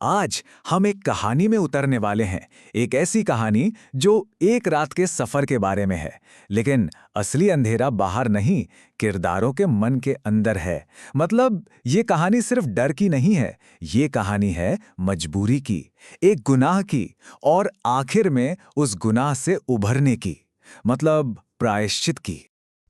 आज हम एक कहानी में उतरने वाले हैं। एक ऐसी कहानी जो एक रात के सफर के बारे में है। लेकिन असली अंधेरा बाहर नहीं, किरदारों के मन के अंदर है। मतलब ये कहानी सिर्फ डर की नहीं है, ये कहानी है मजबूरी की, एक गुनाह की, और आखिर में उस गुनाह से उभरने की, मतलब प्रायश्चित की।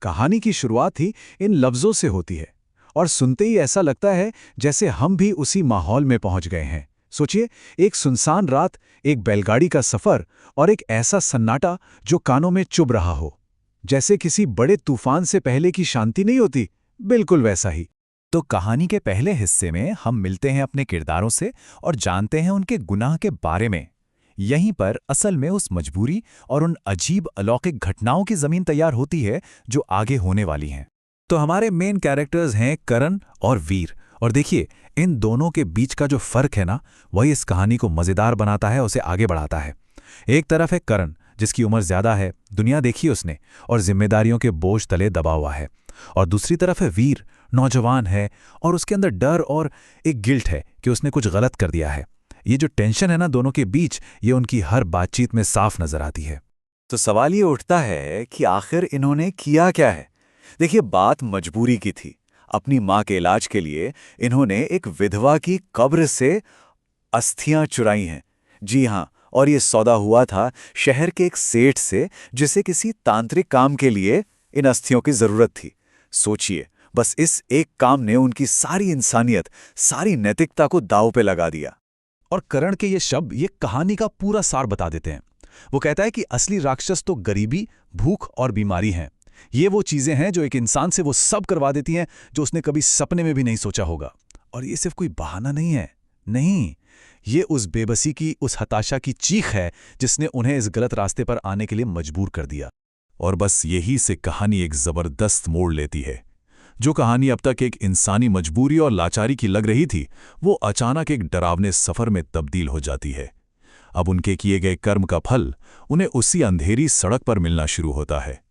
कहानी की शुरुआत ही इन लफ्जों से होती है और सुनते ही ऐसा लगता है जैसे हम भी उसी माहौल में पहुंच गए हैं। सोचिए, एक सुनसान रात, एक बैलगाड़ी का सफर और एक ऐसा सन्नाटा जो कानों में चुभ रहा हो, जैसे किसी बड़े तूफान से पहले की शांति नहीं होती, बिल्कुल वैसा ही। तो कहानी के पहले हिस्से में हम मिलते हैं अपने किरदारों से और जानते हैं उनके गुनाह के बारे में। यहीं पर असल में उस मजबूरी और उन अजीब अलौकिक घटनाओं की जमीन तैयार होती है जो आगे होने वाली हैं। तो हमारे मेन कैरेक्टर्स हैं करण और वीर, और देखिए इन दोनों के बीच का जो फर्क है ना, वही इस कहानी को मजेदार बनाता है, उसे आगे बढ़ाता है। एक तरफ है करण, जिसकी उम्र ज्यादा है, दुनिया देखी उसने और जिम्मेदारियों के बोझ तले दबा हुआ है। और दूसरी तरफ है वीर, नौजवान है और उसके अंदर डर और एक गिल्ट है कि उसने कुछ गलत कर दिया है। ये जो टेंशन है ना दोनों के बीच, ये उनकी हर बातचीत में साफ नजर आती है। तो सवाल ये उठता है कि आखिर इन्होंने किया क्या है। देखिए, बात मजबूरी की थी। अपनी माँ के इलाज के लिए इन्होंने एक विधवा की कब्र से अस्थियां चुराई हैं। जी हाँ, और ये सौदा हुआ था शहर के एक सेठ से, जिसे किसी तांत्रिक काम के लिए इन अस्थियों की जरूरत थी। सोचिए, बस इस एक काम ने उनकी सारी इंसानियत, सारी नैतिकता को दांव पे लगा दिया। और करण के ये शब्द ये कहानी का पूरा सार बता देते हैं। वो कहता है कि असली राक्षस तो गरीबी, भूख और बीमारी हैं। ये वो चीजें हैं जो एक इंसान से वो सब करवा देती हैं जो उसने कभी सपने में भी नहीं सोचा होगा। और ये सिर्फ कोई बहाना नहीं है, नहीं, ये उस बेबसी की, उस हताशा की चीख है जिसने उन्हें इस गलत रास्ते पर आने के लिए मजबूर कर दिया। और बस यही से कहानी एक जबरदस्त मोड़ लेती है। जो कहानी अब तक एक इंसानी मजबूरी और लाचारी की लग रही थी, वो अचानक एक डरावने सफर में तब्दील हो जाती है। अब उनके किए गए कर्म का फल उन्हें उसी अंधेरी सड़क पर मिलना शुरू होता है।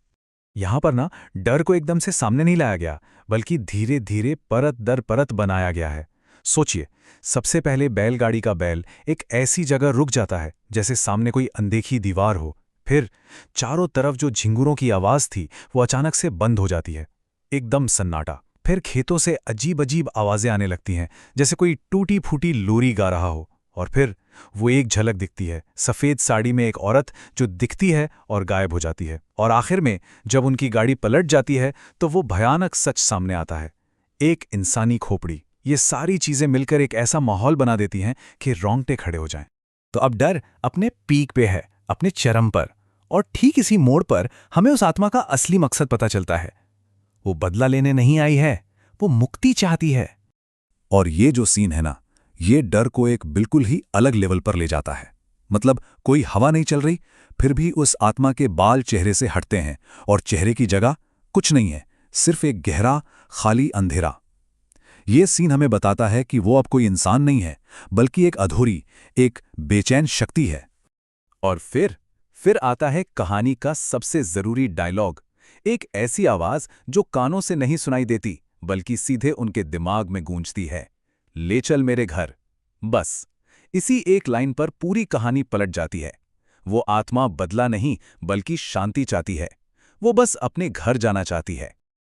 यहाँ पर ना डर को एकदम से सामने नहीं लाया गया, बल्कि धीरे धीरे परत दर परत बनाया गया है। सोचिए, सबसे पहले बैलगाड़ी का बैल एक ऐसी जगह रुक जाता है जैसे सामने कोई अनदेखी दीवार हो। फिर चारों तरफ जो झिंगुरों की आवाज थी वो अचानक से बंद हो जाती है, एकदम सन्नाटा। फिर खेतों से अजीब अजीब आवाजें आने लगती हैं, जैसे कोई टूटी फूटी लोरी गा रहा हो। और फिर वो एक झलक दिखती है, सफेद साड़ी में एक औरत जो दिखती है और गायब हो जाती है। और आखिर में जब उनकी गाड़ी पलट जाती है तो वो भयानक सच सामने आता है, एक इंसानी खोपड़ी। ये सारी चीजें मिलकर एक ऐसा माहौल बना देती हैं कि रोंगटे खड़े हो जाएं। तो अब डर अपने पीक पे है, अपने चरम पर। और ठीक इसी मोड़ पर हमें उस आत्मा का असली मकसद पता चलता है। वो बदला लेने नहीं आई है, वो मुक्ति चाहती है। और ये जो सीन है ना, ये डर को एक बिल्कुल ही अलग लेवल पर ले जाता है। मतलब कोई हवा नहीं चल रही, फिर भी उस आत्मा के बाल चेहरे से हटते हैं और चेहरे की जगह कुछ नहीं है, सिर्फ एक गहरा खाली अंधेरा। ये सीन हमें बताता है कि वो अब कोई इंसान नहीं है, बल्कि एक अधूरी, एक बेचैन शक्ति है। और फिर आता है कहानी का सबसे जरूरी डायलॉग, एक ऐसी आवाज जो कानों से नहीं सुनाई देती, बल्कि सीधे उनके दिमाग में गूंजती है, ले चल मेरे घर। बस इसी एक लाइन पर पूरी कहानी पलट जाती है। वो आत्मा बदला नहीं, बल्कि शांति चाहती है। वो बस अपने घर जाना चाहती है।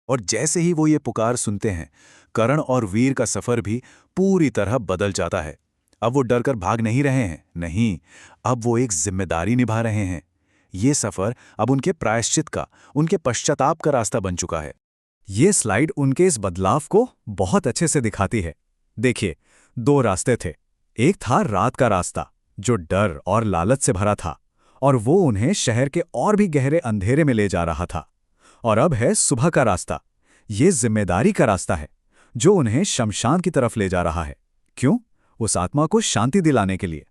और जैसे ही वो ये पुकार सुनते हैं, करण और वीर का सफर भी पूरी तरह बदल जाता है। अब वो डरकर भाग नहीं रहे हैं, नहीं, अब वो एक जिम्मेदारी निभा रहे हैं। ये सफर अब उनके प्रायश्चित का, उनके पश्चाताप का रास्ता बन चुका है। ये स्लाइड उनके इस बदलाव को बहुत अच्छे से दिखाती है। देखिए, दो रास्ते थे। एक था रात का रास्ता, जो डर और लालच से भरा था, और वो उन्हें शहर के और भी गहरे अंधेरे में ले जा रहा था। और अब है सुबह का रास्ता, ये जिम्मेदारी का रास्ता है, जो उन्हें शमशान की तरफ ले जा रहा है। क्यों? उस आत्मा को शांति दिलाने के लिए।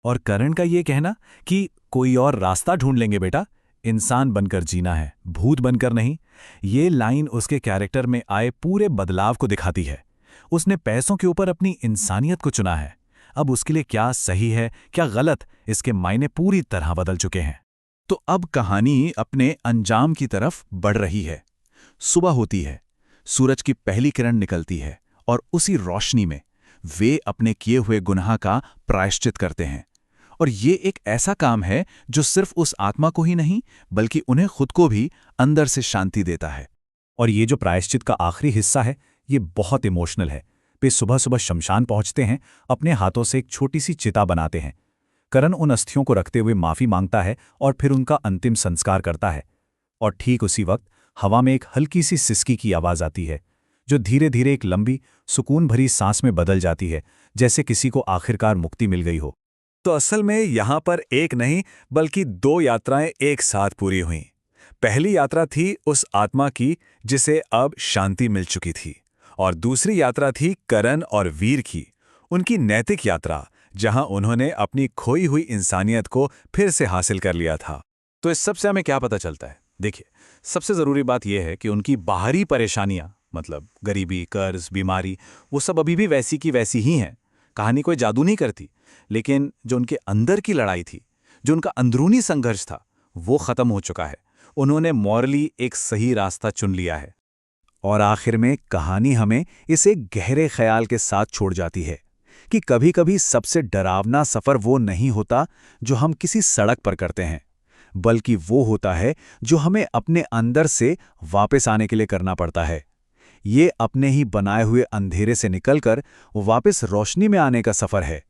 और करण का ये कहना कि कोई और रास्ता ढूंढ लेंगे बेटा, इंसान बनकर जीना है, भूत बनकर नहीं, ये लाइन उसके कैरेक्टर में आए पूरे बदलाव को दिखाती है। उसने पैसों के ऊपर अपनी इंसानियत को चुना है। अब उसके लिए क्या सही है, क्या गलत, इसके मायने पूरी तरह बदल चुके हैं। तो अब कहानी अपने अंजाम की तरफ बढ़ रही है। सुबह होती है, सूरज की पहली किरण निकलती है और उसी रोशनी में वे अपने किए हुए गुनाह का प्रायश्चित करते हैं। और ये एक ऐसा काम है जो सिर्फ उस आत्मा को ही नहीं बल्कि उन्हें खुद को भी अंदर से शांति देता है। और ये जो प्रायश्चित का आखिरी हिस्सा है, ये बहुत इमोशनल है। वे सुबह सुबह शमशान पहुंचते हैं, अपने हाथों से एक छोटी सी चिता बनाते हैं। करण उन अस्थियों को रखते हुए माफी मांगता है और फिर उनका अंतिम संस्कार करता है। और ठीक उसी वक्त हवा में एक हल्की सी सिसकी की आवाज आती है, जो धीरे धीरे एक लंबी सुकून भरी सांस में बदल जाती है, जैसे किसी को आखिरकार मुक्ति मिल गई हो। तो असल में यहां पर एक नहीं बल्कि 2 यात्राएं एक साथ पूरी हुईं। पहली यात्रा थी उस आत्मा की जिसे अब शांति मिल चुकी थी, और दूसरी यात्रा थी करण और वीर की, उनकी नैतिक यात्रा, जहां उन्होंने अपनी खोई हुई इंसानियत को फिर से हासिल कर लिया था। तो इस सब से हमें क्या पता चलता है? देखिए, सबसे ज़रूरी बात यह है कि उनकी बाहरी परेशानियां, मतलब गरीबी, कर्ज, बीमारी, वो सब अभी भी वैसी की वैसी ही हैं। कहानी कोई जादू नहीं करती, लेकिन जो उनके अंदर की लड़ाई थी, जो उनका अंदरूनी संघर्ष था, वो ख़त्म हो चुका है। उन्होंने मॉरली एक सही रास्ता चुन लिया है। और आखिर में कहानी हमें इस एक गहरे ख्याल के साथ छोड़ जाती है कि कभी-कभी सबसे डरावना सफ़र वो नहीं होता जो हम किसी सड़क पर करते हैं, बल्कि वो होता है जो हमें अपने अंदर से वापस आने के लिए करना पड़ता है। ये अपने ही बनाए हुए अंधेरे से निकलकर वापस रोशनी में आने का सफ़र है।